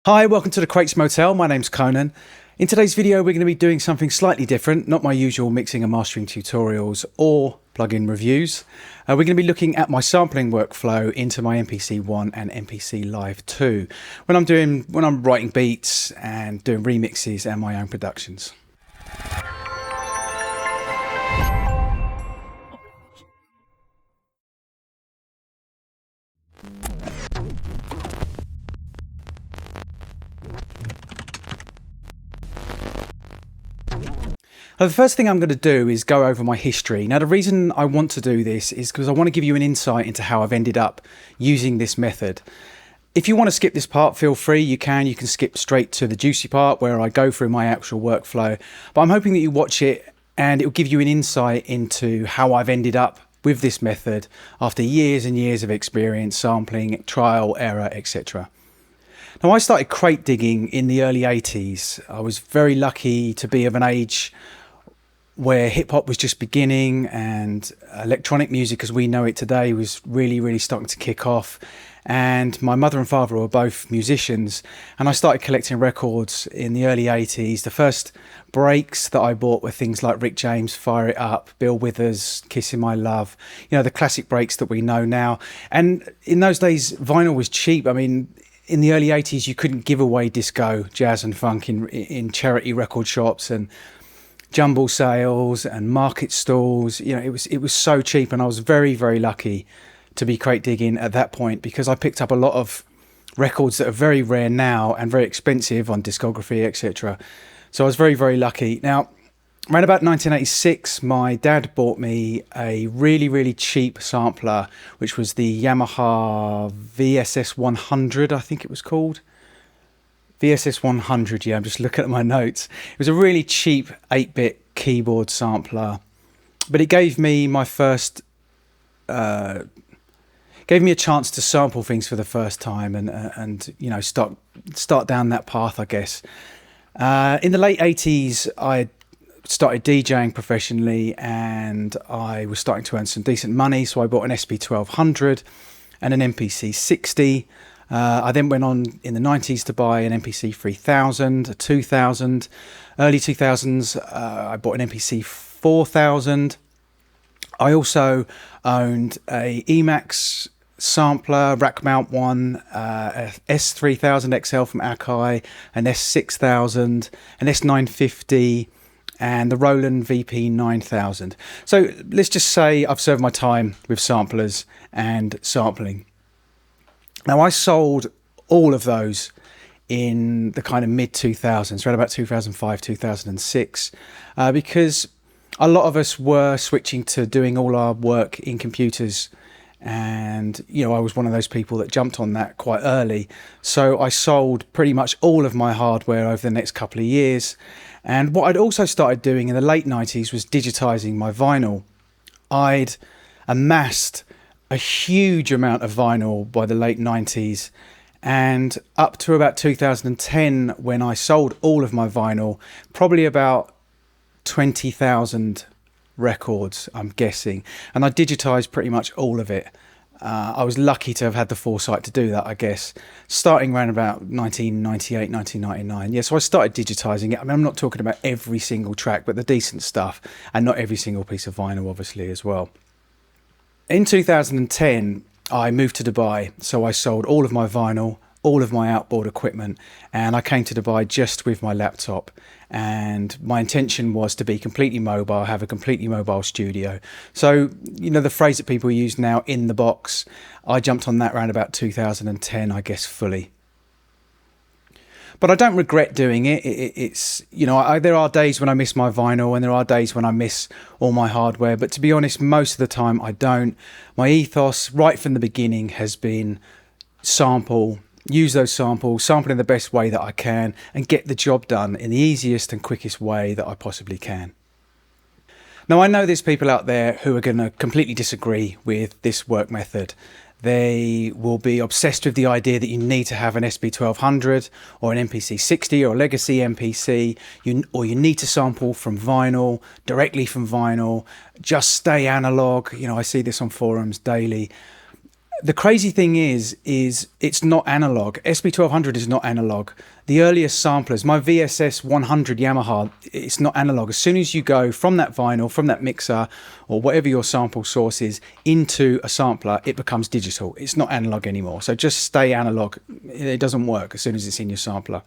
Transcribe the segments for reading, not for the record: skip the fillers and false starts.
Hi, welcome to the Crates Motel. My name's Conan. In today's video, we're going to be doing something slightly different, not my usual mixing and mastering tutorials or plugin reviews. We're going to be looking at my sampling workflow into my MPC 1 and MPC Live 2 when I'm writing beats and doing remixes and my own productions. The first thing I'm going to do is go over my history. Now, the reason I want to do this is because I want to give you an insight into how I've ended up using this method. If you want to skip this part, feel free, you can skip straight to the juicy part where I go through my actual workflow. But I'm hoping that you watch it and it will give you an insight into how I've ended up with this method after years and years of experience, sampling, trial, error, etc. Now, I started crate digging in the early 80s. I was very lucky to be of an age where hip-hop was just beginning and electronic music as we know it today was really starting to kick off. And my mother and father were both musicians, and I started collecting records in the early 80s. The first breaks that I bought were things like Rick James, Fire It Up, Bill Withers, Kissing My Love, you know, the classic breaks that we know now. And in those days, vinyl was cheap. I mean, in the early 80s, you couldn't give away disco, jazz and funk in charity record shops and jumble sales and market stalls. You know, it was so cheap, and I was very lucky to be crate digging at that point because I picked up a lot of records that are very rare now and very expensive on discography, etc. So I was very lucky. Now, around about 1986, my dad bought me a really cheap sampler, which was the Yamaha VSS 100, I think it was called. VSS 100, yeah, I'm just looking at my notes. It was a really cheap 8-bit keyboard sampler, but it gave me my first, gave me a chance to sample things for the first time and you know, start down that path, I guess. In the late 80s, I started DJing professionally and I was starting to earn some decent money, so I bought an SP1200 and an MPC 60. I then went on in the 90s to buy an MPC 3000, a 2000. Early 2000s, I bought an MPC 4000. I also owned a Emax sampler, rack mount one, a S3000 XL from Akai, an S6000, an S950, and the Roland VP 9000. So let's just say I've served my time with samplers and sampling. Now, I sold all of those in the kind of mid-2000s, around about 2005, 2006, because a lot of us were switching to doing all our work in computers. And, you know, I was one of those people that jumped on that quite early. So I sold pretty much all of my hardware over the next couple of years. And what I'd also started doing in the late 90s was digitizing my vinyl. I'd amassed a huge amount of vinyl by the late 90s, and up to about 2010 when I sold all of my vinyl, probably about 20,000 records, I'm guessing, and I digitized pretty much all of it. I was lucky to have had the foresight to do that, I guess, starting around about 1998, 1999. Yeah, so I started digitizing it. I mean, I'm not talking about every single track, but the decent stuff, and not every single piece of vinyl, obviously, as well. In 2010, I moved to Dubai, so I sold all of my vinyl, all of my outboard equipment, and I came to Dubai just with my laptop. And my intention was to be completely mobile, have a completely mobile studio. So, you know, the phrase that people use now, in the box, I jumped on that around about 2010, I guess, fully. But I don't regret doing it. It's, you know, there are days when I miss my vinyl and there are days when I miss all my hardware. But to be honest, most of the time I don't. My ethos right from the beginning has been sample, use those samples, sample in the best way that I can and get the job done in the easiest and quickest way that I possibly can. Now, I know there's people out there who are going to completely disagree with this work method. They will be obsessed with the idea that you need to have an SP1200 or an MPC 60 or a legacy MPC, or you need to sample from vinyl, directly from vinyl, just stay analog. You know, I see this on forums daily. The crazy thing is it's not analog. SP1200 is not analog. The earliest samplers, my VSS 100 Yamaha, it's not analog. As soon as you go from that vinyl, from that mixer, or whatever your sample source is, into a sampler, it becomes digital. It's not analog anymore. So just stay analog. It doesn't work as soon as it's in your sampler.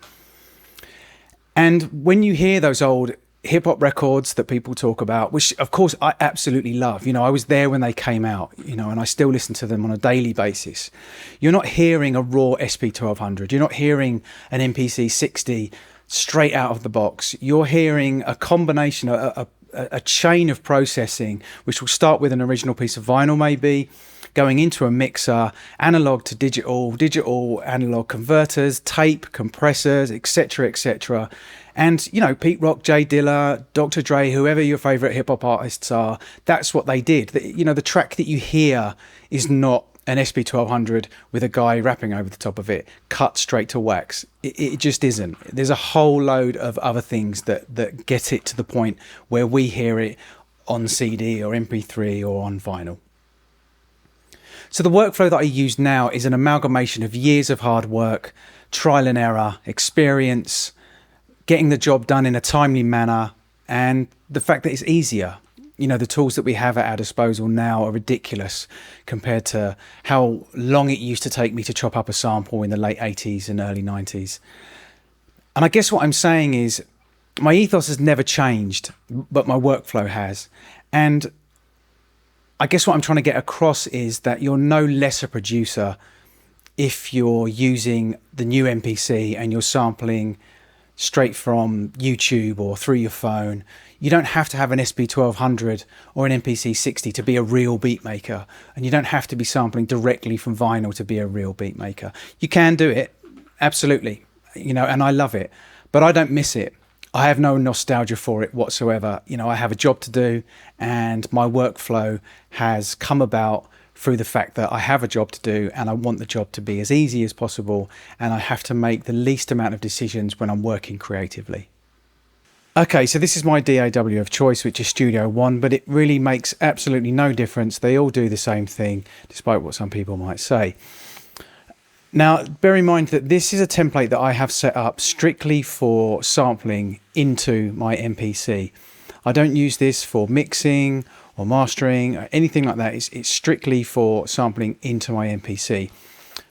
And when you hear those old hip hop records that people talk about, which of course I absolutely love, I was there when they came out, and I still listen to them on a daily basis. You're not hearing a raw SP1200. You're not hearing an MPC 60 straight out of the box. You're hearing a combination, a chain of processing, which will start with an original piece of vinyl, maybe going into a mixer, analog to digital analog converters, tape, compressors, etc., etc. And, Pete Rock, Jay Dilla, Dr. Dre, whoever your favorite hip hop artists are, that's what they did. The track that you hear is not an SP1200 with a guy rapping over the top of it, cut straight to wax. It just isn't. There's a whole load of other things that get it to the point where we hear it on CD or MP3 or on vinyl. So the workflow that I use now is an amalgamation of years of hard work, trial and error, experience, getting the job done in a timely manner, and the fact that it's easier. The tools that we have at our disposal now are ridiculous compared to how long it used to take me to chop up a sample in the late 80s and early 90s. And I guess what I'm saying is my ethos has never changed, but my workflow has. And I guess what I'm trying to get across is that you're no less a producer if you're using the new MPC and you're sampling straight from YouTube or through your phone. You don't have to have an SP1200 or an MPC 60 to be a real beat maker, and you don't have to be sampling directly from vinyl to be a real beat maker. You can do it, absolutely, and I love it, but I don't miss it. I have no nostalgia for it whatsoever. I have a job to do, and my workflow has come about through the fact that I have a job to do and I want the job to be as easy as possible, and I have to make the least amount of decisions when I'm working creatively. Okay, so this is my DAW of choice, which is Studio One, but it really makes absolutely no difference. They all do the same thing, despite what some people might say. Now, bear in mind that this is a template that I have set up strictly for sampling into my MPC. I don't use this for mixing or mastering or anything like that. It's strictly for sampling into my MPC.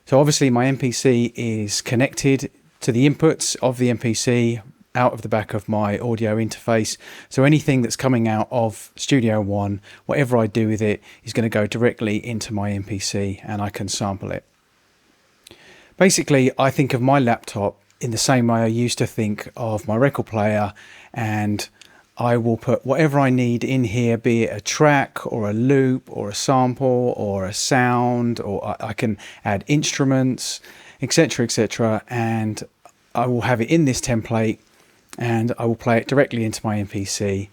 So obviously my MPC is connected to the inputs of the MPC out of the back of my audio interface. So anything that's coming out of Studio One, whatever I do with it, is going to go directly into my MPC and I can sample it. Basically, I think of my laptop in the same way I used to think of my record player, and I will put whatever I need in here, be it a track or a loop or a sample or a sound, or I can add instruments, etc., etc., and I will have it in this template and I will play it directly into my MPC.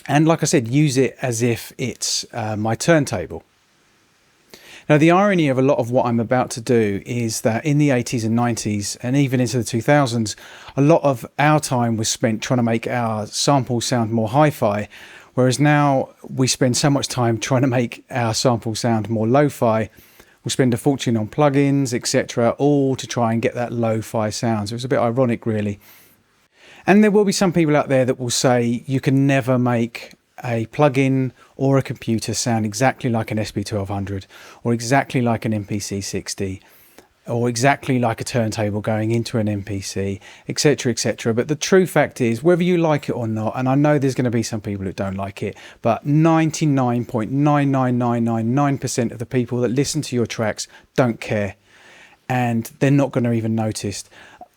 And like I said, use it as if it's my turntable. Now, the irony of a lot of what I'm about to do is that in the 80s and 90s and even into the 2000s, a lot of our time was spent trying to make our samples sound more hi-fi, whereas now we spend so much time trying to make our samples sound more lo-fi. We'll spend a fortune on plugins, etc., all to try and get that lo-fi sound. So it's a bit ironic, really. And there will be some people out there that will say you can never make a plugin or a computer sound exactly like an SP1200 or exactly like an MPC 60 or exactly like a turntable going into an MPC, etc., etc. But the true fact is, whether you like it or not, and I know there's going to be some people that don't like it, but 99.99999% of the people that listen to your tracks don't care, and they're not going to even notice.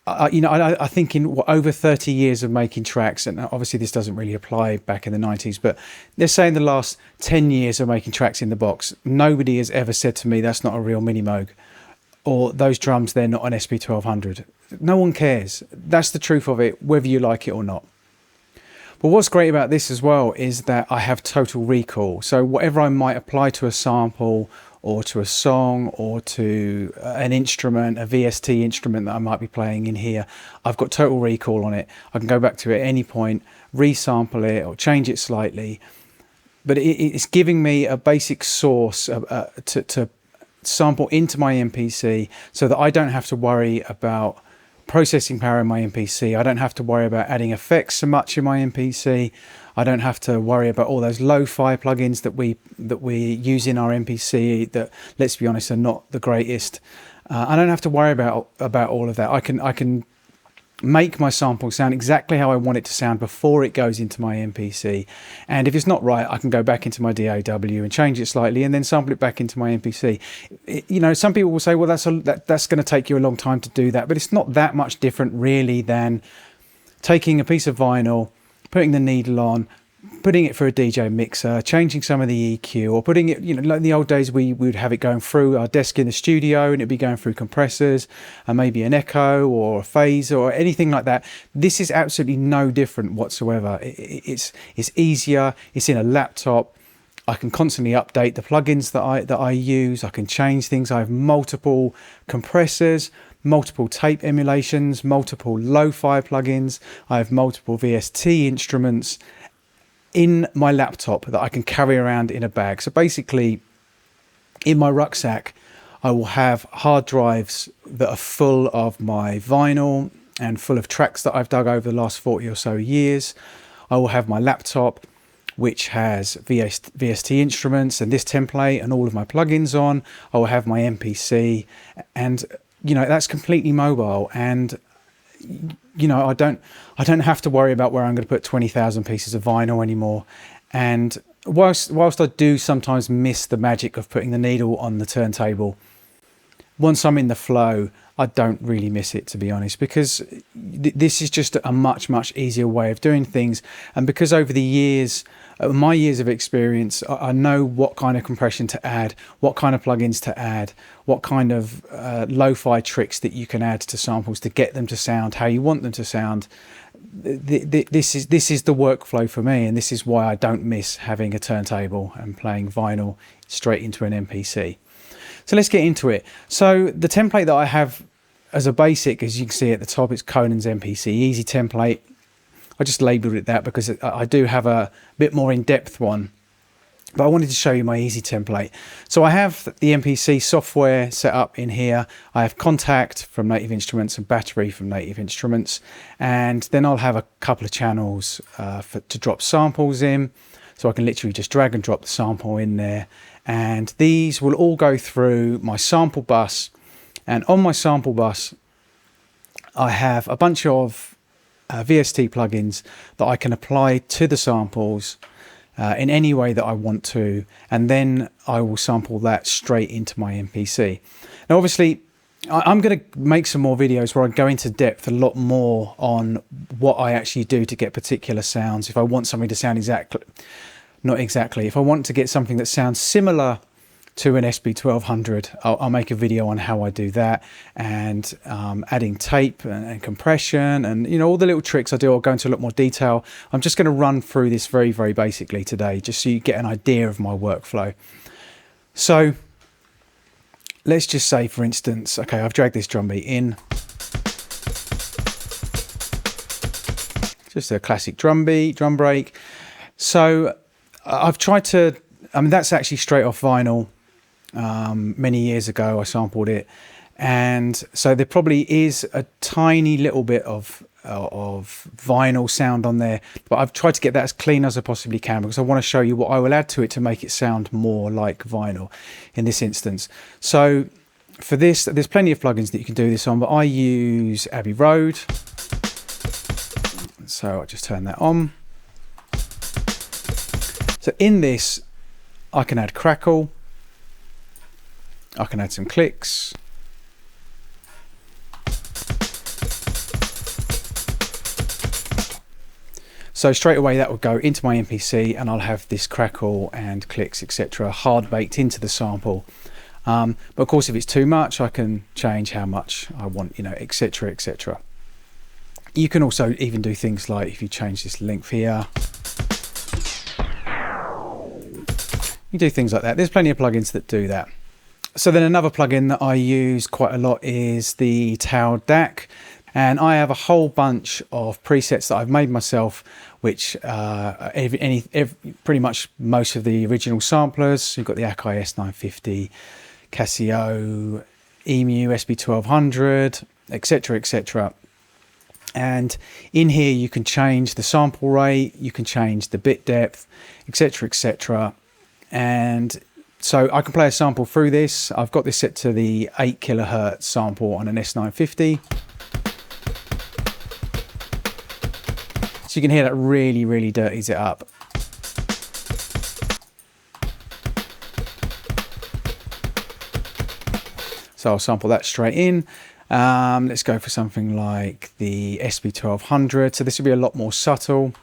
I think in over 30 years of making tracks, and obviously this doesn't really apply back in the 90s, but let's say in the last 10 years of making tracks in the box, nobody has ever said to me, that's not a real Mini Moog, or those drums, they're not an SP1200. No one cares. That's the truth of it, whether you like it or not. But what's great about this as well is that I have total recall. So whatever I might apply to a sample or to a song or to an instrument, a VST instrument that I might be playing in here, I've got total recall on it. I can go back to it at any point, resample it or change it slightly. but it's giving me a basic source to sample into my MPC, so that I don't have to worry about processing power in my MPC. I don't have to worry about adding effects so much in my MPC. I don't have to worry about all those lo-fi plugins that we use in our MPC that, let's be honest, are not the greatest. I don't have to worry about all of that. I can make my sample sound exactly how I want it to sound before it goes into my MPC. And if it's not right, I can go back into my DAW and change it slightly and then sample it back into my MPC. You know, some people will say, well, that's going to take you a long time to do that, but it's not that much different really than taking a piece of vinyl, putting the needle on, putting it for a DJ mixer, changing some of the EQ, or putting it, you know, like in the old days, we would have it going through our desk in the studio and it'd be going through compressors and maybe an echo or a phaser or anything like that. This is absolutely no different whatsoever. It's easier. It's in a laptop. I can constantly update the plugins that I use. I can change things. I have multiple compressors, multiple tape emulations, multiple lo-fi plugins. I have multiple VST instruments in my laptop that I can carry around in a bag. So basically, in my rucksack, I will have hard drives that are full of my vinyl and full of tracks that I've dug over the last 40 or so years. I will have my laptop, which has VST instruments and this template and all of my plugins on. I will have my MPC, and you know, that's completely mobile. And you know, I don't have to worry about where I'm going to put 20,000 pieces of vinyl anymore. And whilst I do sometimes miss the magic of putting the needle on the turntable, once I'm in the flow, I don't really miss it, to be honest, because this is just a much easier way of doing things. And because over the years, my years of experience, I know what kind of compression to add, what kind of plugins to add, what kind of lo-fi tricks that you can add to samples to get them to sound how you want them to sound. This is the workflow for me, and this is why I don't miss having a turntable and playing vinyl straight into an MPC. So let's get into it. So the template that I have as a basic, as you can see at the top, it's Conan's MPC Easy template. I just labeled it that because I do have a bit more in-depth one, but I wanted to show you my Easy template. So I have the MPC software set up in here. I have Kontakt from Native Instruments and Battery from Native Instruments, and then I'll have a couple of channels to drop samples in. So I can literally just drag and drop the sample in there, and these will all go through my sample bus. And on my sample bus, I have a bunch of VST plugins that I can apply to the samples in any way that I want to, and then I will sample that straight into my MPC. Now obviously I'm going to make some more videos where I go into depth a lot more on what I actually do to get particular sounds. If I want something to sound if I want to get something that sounds similar to an SB1200, I'll make a video on how I do that, and adding tape and compression and, you know, all the little tricks I do. I'll go into a lot more detail. I'm just going to run through this very basically today, just so you get an idea of my workflow. So let's just say, for instance, okay, I've dragged this drum beat in. Just a classic drum beat, drum break. So I've tried to, I mean, that's actually straight off vinyl. Many years ago I sampled it, and so there probably is a tiny little bit of vinyl sound on there, but I've tried to get that as clean as I possibly can because I want to show you what I will add to it to make it sound more like vinyl in this instance. So for this, there's plenty of plugins that you can do this on, but I use Abbey Road, so I'll just turn that on. So in this I can add crackle, I can add some clicks, so straight away that will go into my MPC, and I'll have this crackle and clicks, etc., hard baked into the sample. But of course, if it's too much, I can change how much I want, you know, etc., etc. You can also even do things like, if you change this length here, you do things like that. There's plenty of plugins that do that. So then another plugin that I use quite a lot is the TAL DAC. And I have a whole bunch of presets that I've made myself, which pretty much most of the original samplers. You've got the Akai S950, Casio, EMU, SB1200, etc, etc. And in here you can change the sample rate, you can change the bit depth, etc, etc. And so I can play a sample through this. I've got this set to the 8 kilohertz sample on an S950. So you can hear that really dirties it up. So I'll sample that straight in. Let's go for something like the SB1200. So this will be a lot more subtle.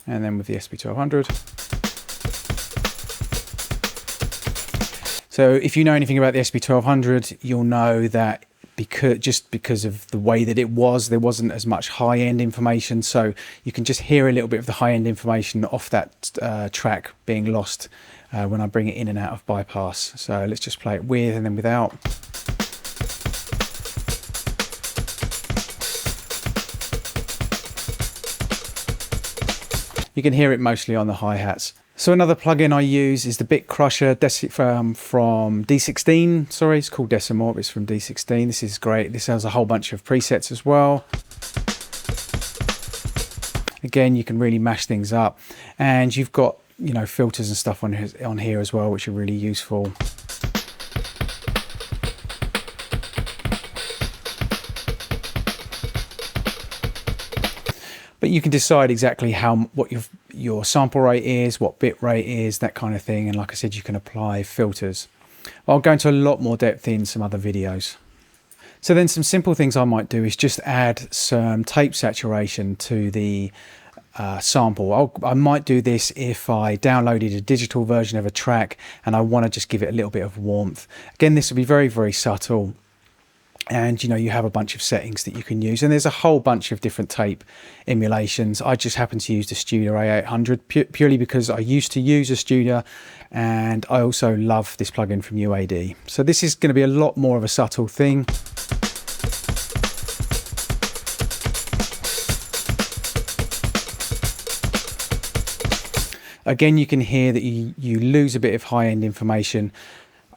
And then with the SB1200. So if you know anything about the SB1200, you'll know that because of the way that there wasn't as much high-end information. So you can just hear a little bit of the high-end information off that track being lost when I bring it in and out of bypass. So let's just play it with and then without. You can hear it mostly on the hi-hats. So another plugin I use is the Bit Crusher from D16. Sorry, it's called Decimal, but it's from D16. This is great. This has a whole bunch of presets as well. Again, you can really mash things up, and you've got, you know, filters and stuff on here as well, which are really useful. But you can decide exactly what your sample rate is, what bit rate is, that kind of thing. And like I said, you can apply filters. I'll go into a lot more depth in some other videos. So then some simple things I might do is just add some tape saturation to the sample. I might do this if I downloaded a digital version of a track and I want to just give it a little bit of warmth. Again, this will be very subtle. And you know, you have a bunch of settings that you can use, and there's a whole bunch of different tape emulations. I just happen to use the Studio A800 purely because I used to use a Studio, and I also love this plugin from UAD. So this is going to be a lot more of a subtle thing. Again, you can hear that you lose a bit of high-end information.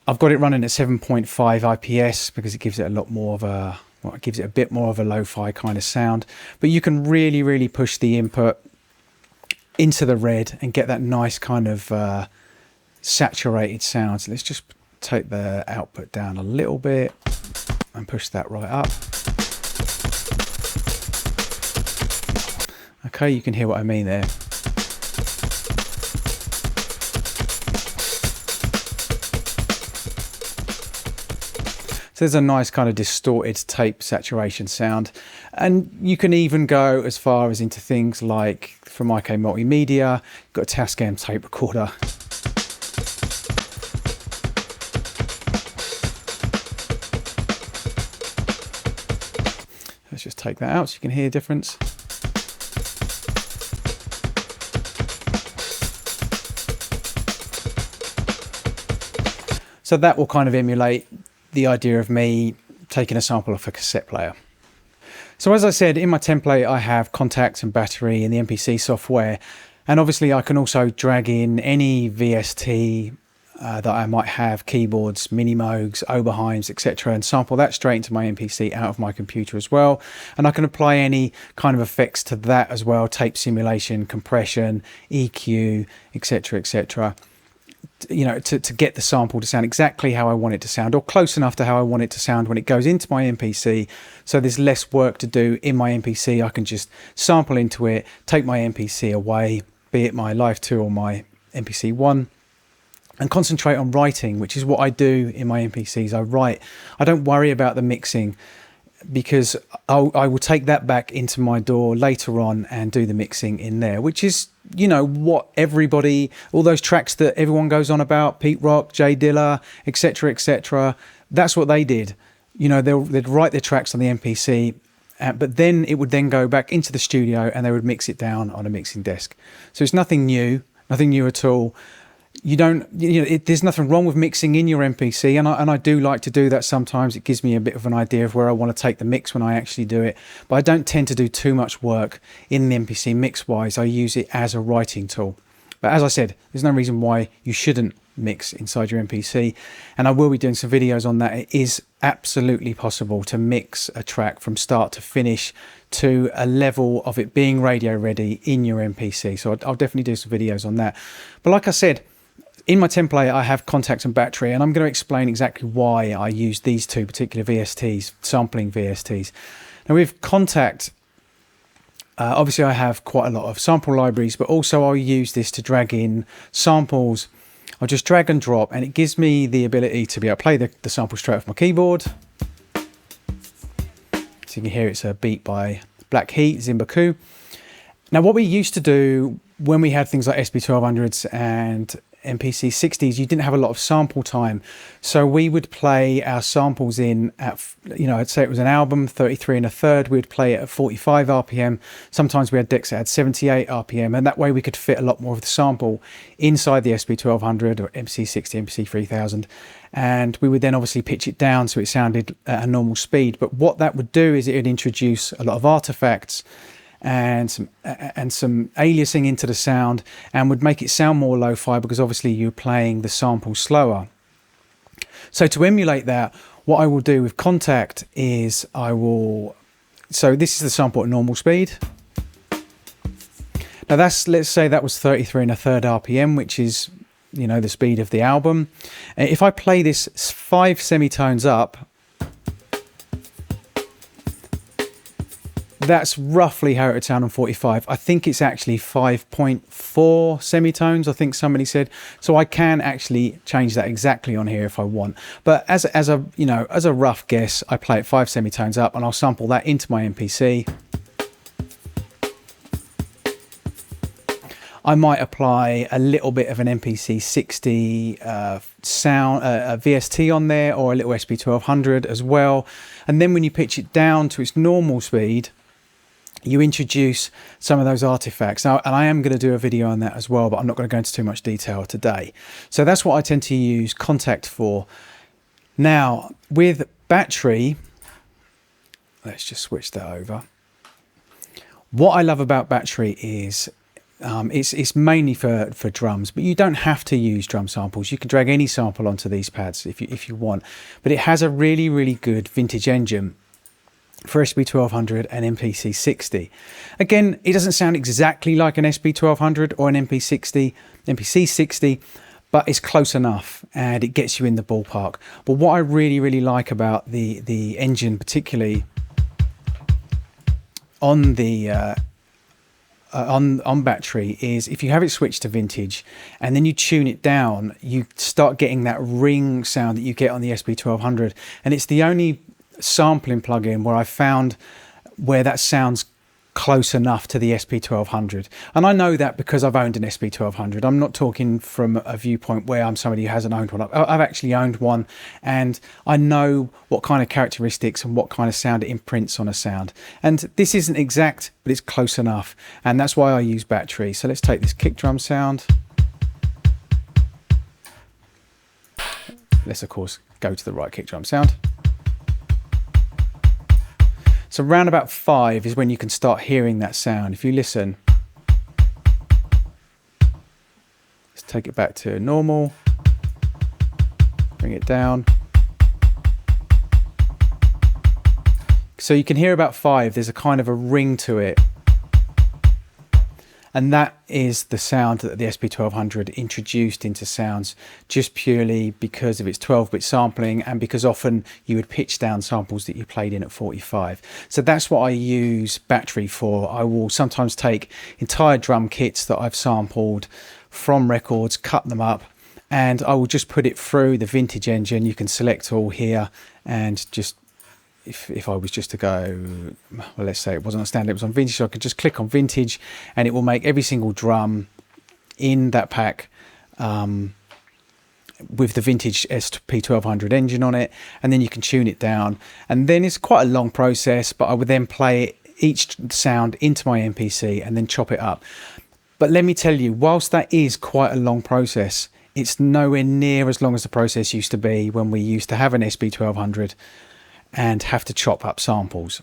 I've got it running at 7.5 IPS because it gives it a lot more of a, well, it gives it a bit more of a lo-fi kind of sound. But you can really push the input into the red and get that nice kind of saturated sound. So let's just take the output down a little bit and push that right up. Okay, you can hear what I mean there. So there's a nice kind of distorted tape saturation sound. And you can even go as far as into things like from Akai Multimedia, you've got a Tascam tape recorder. Let's just take that out so you can hear the difference. So that will kind of emulate the idea of me taking a sample off a cassette player. So as I said, in my template I have Kontakt and battery and the MPC software, and obviously I can also drag in any VST that I might have, keyboards, mini Moogs, Oberheims, etc., and sample that straight into my MPC out of my computer as well. And I can apply any kind of effects to that as well: tape simulation, compression, EQ, etc, etc. You know, to get the sample to sound exactly how I want it to sound, or close enough to how I want it to sound when it goes into my MPC. So there's less work to do in my MPC. I can just sample into it, take my MPC away, be it my Live 2 or my MPC 1, and concentrate on writing, which is what I do in my MPCs. I write. I don't worry about the mixing, because I will take that back into my DAW later on and do the mixing in there, which is, you know, what everybody, all those tracks that everyone goes on about, Pete Rock, Jay Dilla, etc, etc, that's what they did. You know, they'd write their tracks on the MPC, but then it would then go back into the studio and they would mix it down on a mixing desk. So it's nothing new at all. there's nothing wrong with mixing in your MPC, and I do like to do that sometimes. It gives me a bit of an idea of where I want to take the mix when I actually do it, but I don't tend to do too much work in the MPC mix wise. I use it as a writing tool. But as I said, there's no reason why you shouldn't mix inside your MPC, and I will be doing some videos on that. It is absolutely possible to mix a track from start to finish to a level of it being radio ready in your MPC, so I'll definitely do some videos on that. But like I said, in my template I have Kontakt and battery, and I'm going to explain exactly why I use these two particular VSTs, sampling VSTs. Now with Kontakt, obviously I have quite a lot of sample libraries, but also I'll use this to drag in samples. I'll just drag and drop, and it gives me the ability to be able to play the sample straight off my keyboard. So you can hear it's a beat by Black Heat, Zimbaku. Now what we used to do when we had things like SB1200s and MPC 60s, you didn't have a lot of sample time, so we would play our samples in at, I'd say it was an album 33 1/3, we'd play it at 45 RPM. Sometimes we had decks that had 78 RPM, and that way we could fit a lot more of the sample inside the SB1200 or MC 60, MC 3000, and we would then obviously pitch it down so it sounded at a normal speed. But what that would do is it would introduce a lot of artifacts and some aliasing into the sound, and would make it sound more lo-fi, because obviously you're playing the sample slower. So to emulate that, what I will do with Kontakt is so this is the sample at normal speed. Now let's say that was 33 1/3 RPM, which is the speed of the album. If I play this 5 semitones up, that's roughly how it would sound on 45. I think it's actually 5.4 semitones, I think somebody said. So I can actually change that exactly on here if I want. But as a rough guess, I play it 5 semitones up, and I'll sample that into my MPC. I might apply a little bit of an MPC 60 sound, VST on there, or a little SB1200 as well. And then when you pitch it down to its normal speed, you introduce some of those artifacts. Now, and I am going to do a video on that as well, but I'm not going to go into too much detail today. So that's what I tend to use Kontakt for. Now, with battery, let's just switch that over. What I love about battery is it's mainly for drums, but you don't have to use drum samples. You can drag any sample onto these pads if you want. But it has a really, really good vintage engine for SB1200 and MPC 60. Again, it doesn't sound exactly like an SB1200 or an MPC 60, but it's close enough, and it gets you in the ballpark. But what I really, really like about the engine, particularly on the on battery, is if you have it switched to vintage and then you tune it down, you start getting that ring sound that you get on the SB1200, and it's the only sampling plugin where I found where that sounds close enough to the SB1200. And I know that because I've owned an SB1200. I'm not talking from a viewpoint where I'm somebody who hasn't owned one. I've actually owned one, and I know what kind of characteristics and what kind of sound it imprints on a sound. And this isn't exact, but it's close enough, and that's why I use battery. So let's take this kick drum sound. Let's of course go to the right kick drum sound. So round about 5 is when you can start hearing that sound. If you listen, let's take it back to normal, bring it down. So you can hear about 5, there's a kind of a ring to it. And that is the sound that the SB1200 introduced into sounds, just purely because of its 12-bit sampling, and because often you would pitch down samples that you played in at 45. So that's what I use battery for. I will sometimes take entire drum kits that I've sampled from records, cut them up, and I will just put it through the vintage engine. You can select all here, and just if I was just to go, well, let's say it wasn't on standard, it was on vintage, so I could just click on vintage, and it will make every single drum in that pack with the vintage SP1200 engine on it, and then you can tune it down. And then it's quite a long process, but I would then play each sound into my MPC and then chop it up. But let me tell you, whilst that is quite a long process, It's nowhere near as long as the process used to be when we used to have an SB1200 and have to chop up samples.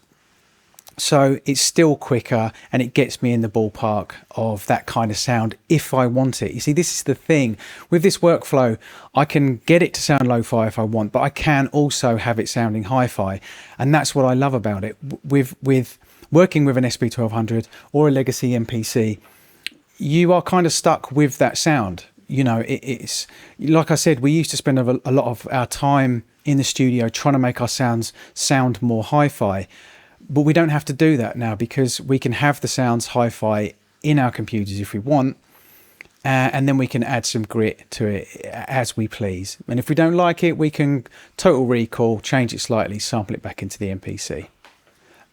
So it's still quicker, and it gets me in the ballpark of that kind of sound if I want it. You see, this is the thing. With this workflow, I can get it to sound lo-fi if I want, but I can also have it sounding hi-fi. And that's what I love about it. With working with an SB1200 or a legacy MPC, you are kind of stuck with that sound. You know, it's like I said, we used to spend a lot of our time in the studio trying to make our sounds sound more hi-fi. But we don't have to do that now, because we can have the sounds hi-fi in our computers if we want, and then we can add some grit to it as we please. And if we don't like it, we can total recall, change it slightly, sample it back into the MPC.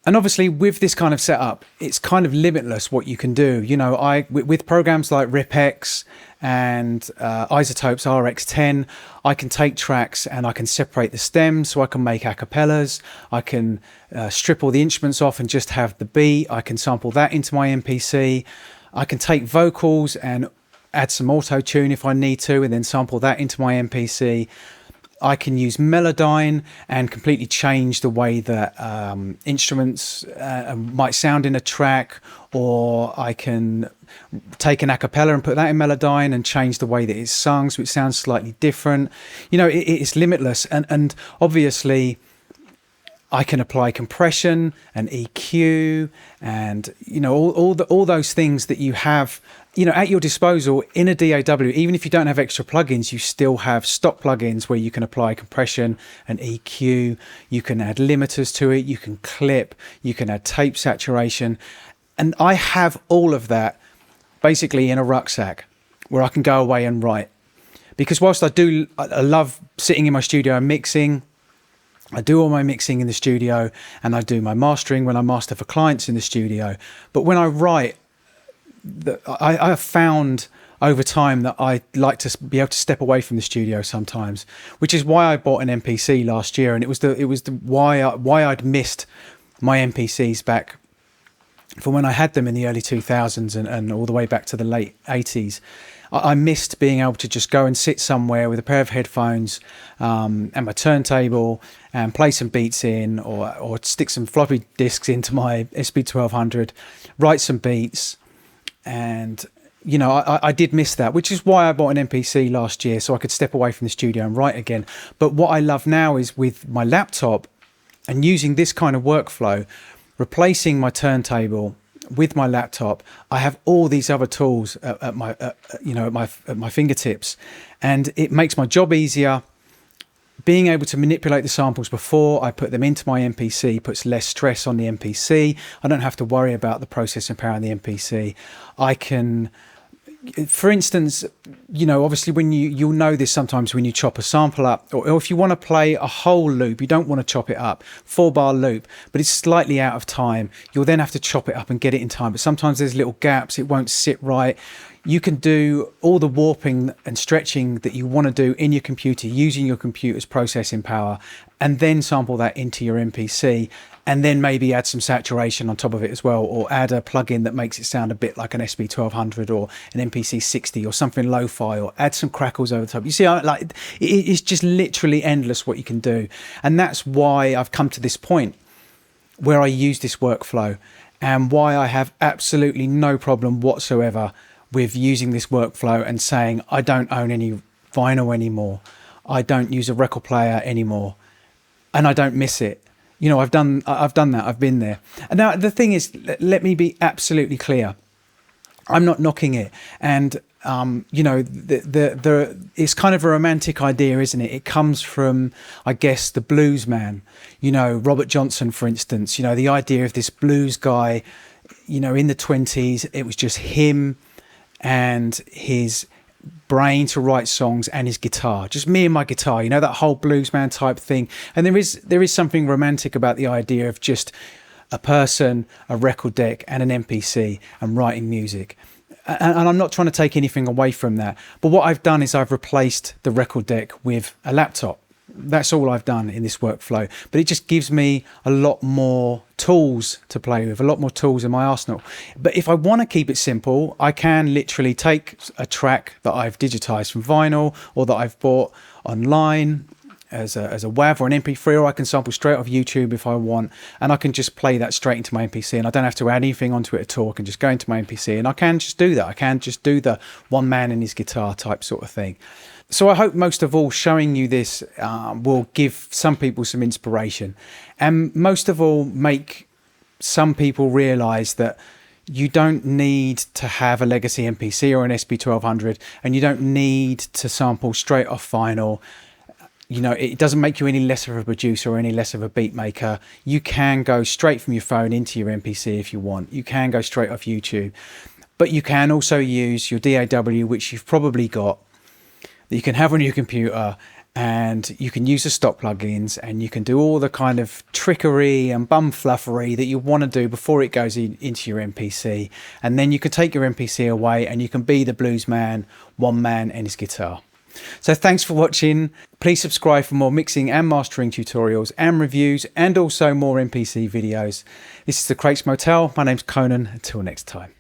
And obviously with this kind of setup, it's kind of limitless what you can do. You know, with programs like RipX and iZotope's RX10, I can take tracks and I can separate the stems, so I can make acapellas. I can strip all the instruments off and just have the beat. I can sample that into my MPC. I can take vocals and add some auto tune if I need to, and then sample that into my MPC. I can use Melodyne and completely change the way that instruments might sound in a track, or I can take an a cappella and put that in Melodyne and change the way that it's sung so it sounds slightly different. You know, it's limitless, and obviously I can apply compression and EQ and, you know, all those things that you have, you know, at your disposal in a DAW. Even if you don't have extra plugins, you still have stock plugins where you can apply compression and EQ. You can add limiters to it. You can clip. You can add tape saturation. And I have all of that basically in a rucksack where I can go away and write. Because whilst I love sitting in my studio and mixing, I do all my mixing in the studio, and I do my mastering when I master for clients in the studio. But when I write, I have found over time that I like to be able to step away from the studio sometimes, which is why I bought an MPC last year, and it was why I'd missed my MPCs back from when I had them in the early 2000s and all the way back to the late 80s. I missed being able to just go and sit somewhere with a pair of headphones and my turntable and play some beats in, or stick some floppy disks into my SB1200, write some beats. And, you know, I did miss that, which is why I bought an MPC last year, so I could step away from the studio and write again. But what I love now is with my laptop and using this kind of workflow, replacing my turntable with my laptop, I have all these other tools at my fingertips, and it makes my job easier. Being able to manipulate the samples before I put them into my MPC puts less stress on the MPC. I don't have to worry about the processing power on the MPC. I can, for instance, you know, obviously when you'll know this sometimes when you chop a sample up, or if you want to play a whole loop, you don't want to chop it up, 4-bar loop, but it's slightly out of time. You'll then have to chop it up and get it in time. But sometimes there's little gaps, it won't sit right. You can do all the warping and stretching that you want to do in your computer using your computer's processing power, and then sample that into your MPC, and then maybe add some saturation on top of it as well, or add a plugin that makes it sound a bit like an SB1200 or an MPC 60 or something lo-fi, or add some crackles over the top. You see, it's just literally endless what you can do. And that's why I've come to this point where I use this workflow, and why I have absolutely no problem whatsoever with using this workflow and saying, I don't own any vinyl anymore. I don't use a record player anymore, and I don't miss it. You know, I've done that. I've been there. And now the thing is, let me be absolutely clear. I'm not knocking it. And, you know, it's kind of a romantic idea, isn't it? It comes from, I guess, the blues man, you know, Robert Johnson, for instance, you know, the idea of this blues guy, you know, in the 20s, it was just him and his brain to write songs and his guitar, just me and my guitar, you know, that whole bluesman type thing. And there is something romantic about the idea of just a person, a record deck and an MPC and writing music. And I'm not trying to take anything away from that, but what I've done is I've replaced the record deck with a laptop. That's all I've done in this workflow, but it just gives me a lot more tools to play with, a lot more tools in my arsenal. But if I want to keep it simple, I can literally take a track that I've digitized from vinyl or that I've bought online as a WAV or an MP3, or I can sample straight off YouTube if I want, and I can just play that straight into my MPC, and I don't have to add anything onto it at all. I can just go into my MPC and I can just do that. I can just do the one man and his guitar type sort of thing. So I hope most of all showing you this will give some people some inspiration, and most of all make some people realize that you don't need to have a legacy MPC or an SP1200, and you don't need to sample straight off vinyl. You know, it doesn't make you any less of a producer or any less of a beat maker. You can go straight from your phone into your MPC if you want. You can go straight off YouTube, but you can also use your DAW, which you've probably got, that you can have on your computer, and you can use the stock plugins, and you can do all the kind of trickery and bumfluffery that you want to do before it goes into your MPC. And then you can take your MPC away and you can be the blues man, one man and his guitar. So thanks for watching. Please subscribe for more mixing and mastering tutorials and reviews, and also more MPC videos. This is the Crates Motel. My name's Conan. Until next time.